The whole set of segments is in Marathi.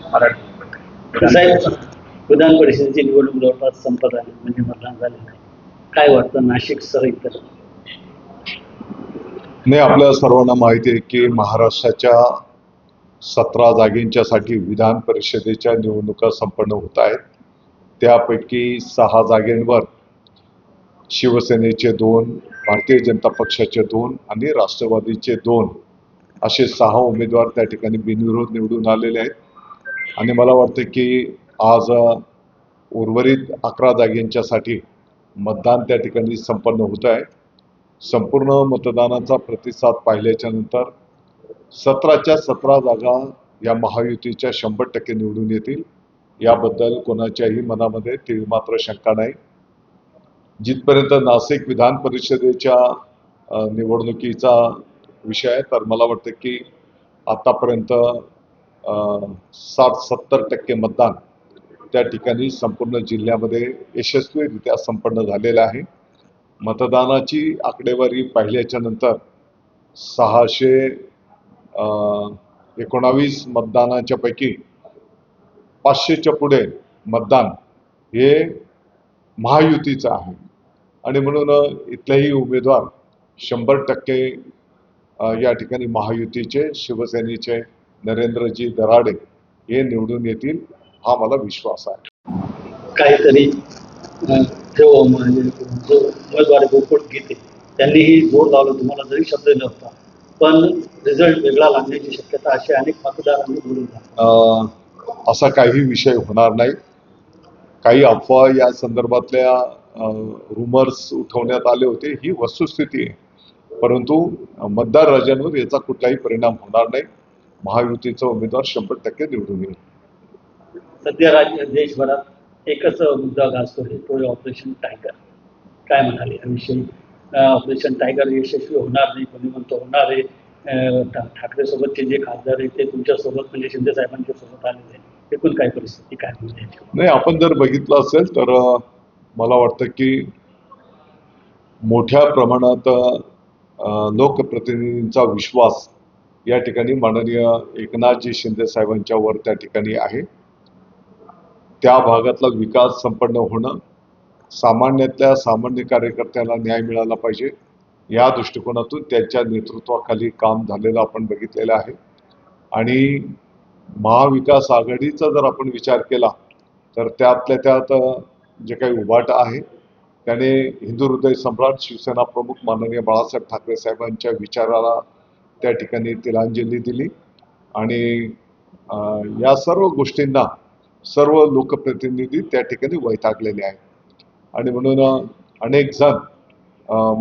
साहेब, विधान परिषदेची निवडणूक जवळपास संपत आली, म्हणजे मतदान झालेलं आहे. काय वाटतं नाशिक सह इतर? नाही, आपल्या सर्वांना माहिती आहे की महाराष्ट्राच्या 17 जागेंच्यासाठी विधान परिषदेच्या निवडणुका संपन्न होत आहेत. त्यापैकी 6 जागेंवर शिवसेनेचे 2, भारतीय जनता पक्षाचे 2 आणि राष्ट्रवादीचे 2 असे 6 उमेदवार त्या ठिकाणी बिनविरोध निवडून आलेले आहेत. आणि मला वाटतं की आज उर्वरित 11 जागेंच्यासाठी मतदान त्या ठिकाणी संपन्न होत आहे. संपूर्ण मतदानाचा प्रतिसाद पाहिल्याच्या नंतर 17च्या 17 जागा या महायुतीच्या 100% निवडून येतील, याबद्दल कोणाच्याही मनामध्ये तीळमात्र शंका नाही. जिथपर्यंत नाशिक विधान परिषदेच्या निवडणुकीचा विषय आहे, तर मला वाटतं की आतापर्यंत 60-70% मतदान त्या ठिकाणी संपूर्ण जिल्ह्यामध्ये यशस्वीरित्या संपन्न झालेलं आहे. मतदानाची आकडेवारी पाहिल्याच्या नंतर 619 मतदानाच्या पैकी 500च्या पुढे मतदान हे महायुतीचं आहे. आणि म्हणून इथलेही उमेदवार 100% या ठिकाणी महायुतीचे, शिवसेनेचे नरेंद्रजी दराडे हे निवडून येतील, हा मला विश्वास आहे. काहीतरी जो उमेदवार गोकुळ गीते त्यांनीही जोर लावलं, तुम्हाला जरी शब्द नव्हता, पण रिझल्ट वेगळा लागण्याची शक्यता अशी अनेक मतदारांनी बोलून असा काही विषय होणार नाही. काही अफवा या संदर्भातल्या रुमर्स उठवण्यात आले होते, ही वस्तुस्थिती आहे. परंतु मतदार राजांवर याचा कुठलाही परिणाम होणार नाही. महायुतीचा उमेदवार 100% निवडून येईल. सध्या देशभरात एकच मुद्दा गाजतोय, तो ऑपरेशन टायगर. काय म्हणाले याविषयी? ऑपरेशन टायगर यशस्वी होणार नाही, कोणी म्हणतो होणार आहे. ठाकरे सोबतचे जे खासदार आहेत ते तुमच्या सोबत, म्हणजे शिंदे साहेबांच्या सोबत आलेले आहेत. एकूण काय परिस्थिती काय म्हणजे? नाही, आपण जर बघितलं असेल तर मला वाटतं की मोठ्या प्रमाणात लोकप्रतिनिधींचा विश्वास या ठिकाणी माननीय एकनाथजी शिंदे साहेबांच्या वर त्या ठिकाणी आहे. त्या भागातला विकास संपन्न होणं, सामान्यातल्या सामान्य कार्यकर्त्याला न्याय मिळाला पाहिजे, या दृष्टिकोनातून त्यांच्या नेतृत्वाखाली काम झालेलं आपण बघितलेलं आहे. आणि महाविकास आघाडीचा जर आपण विचार केला तर त्यातल्या त्यात जे काही उभाट आहे त्याने हिंदू हृदय सम्राट शिवसेना प्रमुख माननीय बाळासाहेब ठाकरे साहेबांच्या विचाराला त्या ठिकाणी तिलांजली दिली. आणि या सर्व गोष्टींना सर्व लोकप्रतिनिधी त्या ठिकाणी वैतागलेले आहेत. आणि म्हणून अनेक जण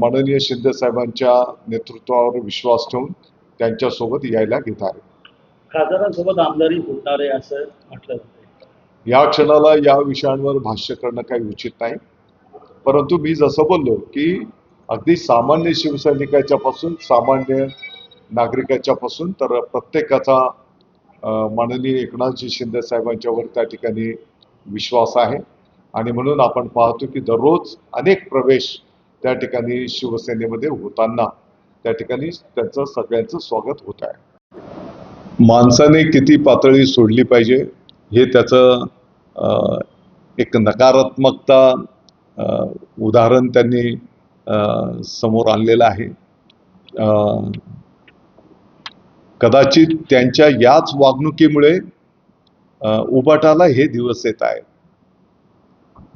माननीय शिंदे साहेबांच्या नेतृत्वावर विश्वास ठेवून त्यांच्यासोबत यायला घेत आहेत. खासदारांसोबत आमदारी फुटणार आहे असं म्हटलं जातं. या क्षणाला या विषयांवर भाष्य करणं काही उचित नाही. परंतु मी जसं बोललो की अगदी सामान्य शिवसैनिकाच्या पासून, सामान्य नागरिकाच्या पासून तर प्रत्येकाचा माननीय एकनाथजी शिंदे साहेबांच्यावर त्या ठिकाणी विश्वास आहे. आणि म्हणून आपण पाहतो की दररोज अनेक प्रवेश त्या ठिकाणी शिवसेनेमध्ये होताना त्या ठिकाणी त्यांचं सगळ्यांचं स्वागत होत आहे. माणसाने किती पातळी सोडली पाहिजे हे त्याचं एक नकारात्मकता उदाहरण त्यांनी समोर आणलेलं आहे. कदाचित त्यांच्या याच वागणुकीमुळे उबाटाला हे दिवस येत आहेत.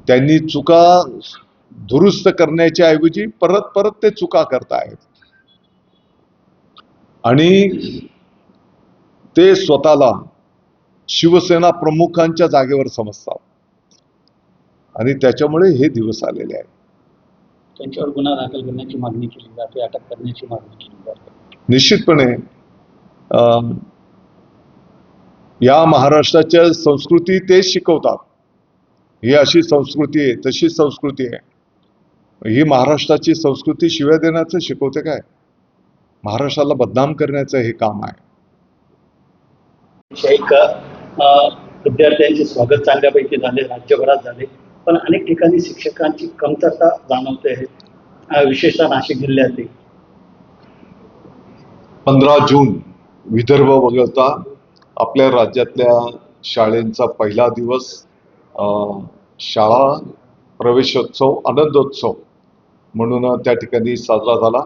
त्यांनी चुका दुरुस्त करण्याच्या ऐवजी परत परत ते चुका करतायत आणि ते स्वतःला शिवसेना प्रमुखांच्या जागेवर समजतात आणि त्याच्यामुळे हे दिवस आलेले आहेत. त्यांच्यावर गुन्हा दाखल करण्याची मागणी केली जाते, अटक करण्याची मागणी केली जाते. निश्चितपणे या महाराष्ट्राच्या संस्कृती तेच शिकवतात. ही अशी संस्कृती आहे, तशी संस्कृती आहे. ही महाराष्ट्राची संस्कृती शिव्या देण्याचं शिकवते काय? महाराष्ट्राला बदनाम करण्याचं हे काम आहे. विद्यार्थ्यांचे स्वागत चांगल्यापैकी झाले, राज्यभरात झाले, पण अनेक ठिकाणी शिक्षकांची कमतरता जाणवते आहे, विशेषतः नाशिक जिल्ह्यातील. 15 जून विदर्भ वगळता आपल्या राज्यातल्या शाळेंचा पहिला दिवस शाळा प्रवेशोत्सव आनंदोत्सव म्हणून त्या ठिकाणी साजरा झाला.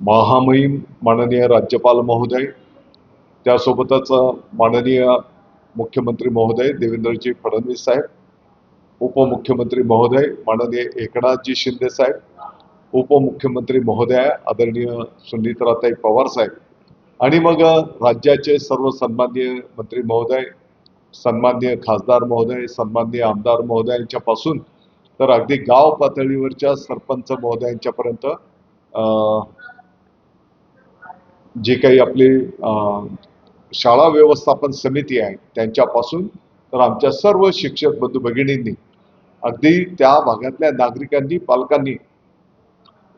महामहिम माननीय राज्यपाल महोदय, त्यासोबतच माननीय मुख्यमंत्री महोदय देवेंद्रजी फडणवीस साहेब, उपमुख्यमंत्री महोदय माननीय एकनाथजी शिंदे साहेब, उपमुख्यमंत्री महोदय आदरणीय सुनीत्राताई पवार साहेब, आणि मग राज्याचे सर्व सन्माननीय मंत्री महोदय, सन्माननीय खासदार महोदय, सन्माननीय आमदार महोदयांच्यापासून तर अगदी गाव पातळीवरच्या सरपंच महोदयांच्यापर्यंत जी काही आपली शाळा व्यवस्थापन समिती आहे त्यांच्यापासून तर आमच्या सर्व शिक्षक बंधू भगिनींनी, अगदी त्या भागातल्या नागरिकांनी, पालकांनी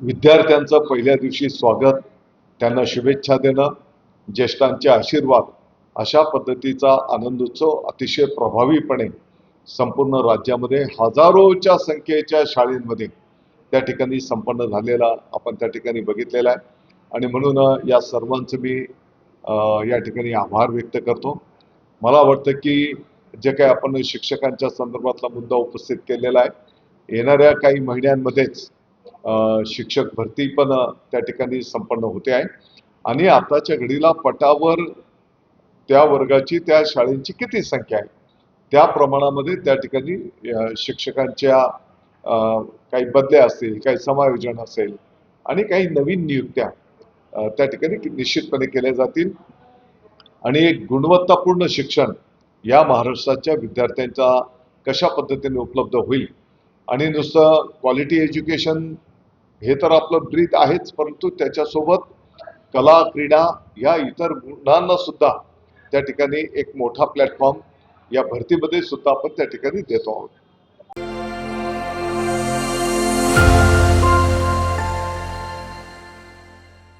विद्यार्थ्यांचं पहिल्या दिवशी स्वागत, त्यांना शुभेच्छा देणं, ज्येष्ठांचे आशीर्वाद, अशा पद्धतीचा आनंदोत्सव अतिशय प्रभावीपणे संपूर्ण राज्यामध्ये हजारोच्या संख्येच्या शाळेंमध्ये त्या ठिकाणी संपन्न झालेला आपण त्या ठिकाणी बघितलेला आहे. आणि म्हणून या सर्वांचं मी या ठिकाणी आभार व्यक्त करतो. मला वाटतं की जे काही आपण शिक्षकांच्या संदर्भातला मुद्दा उपस्थित केलेला आहे, येणाऱ्या काही महिन्यांमध्येच शिक्षक भरती पण त्या ठिकाणी संपन्न होते आहे आणि आताच्या घडीला पटावर त्या वर्गाची, त्या शाळेची किती संख्या आहे त्या प्रमाणामध्ये त्या ठिकाणी शिक्षकांच्या काही बदल्या असतील, काही समायोजन असेल आणि काही नवीन नियुक्त्या त्या ठिकाणी निश्चितपणे केल्या जातील आणि एक गुणवत्तापूर्ण शिक्षण या महाराष्ट्राच्या विद्यार्थ्यांचा कशा पद्धतीने उपलब्ध होईल. आणि नुसतं क्वालिटी एज्युकेशन हे तर आपलं ब्रीथ आहेच, परंतु त्याच्यासोबत कला, क्रीडा या इतर गुणांना सुद्धा त्या ठिकाणी एक मोठा प्लॅटफॉर्म या भरतीमध्ये सुद्धा आपण त्या ठिकाणी देतो आहोत.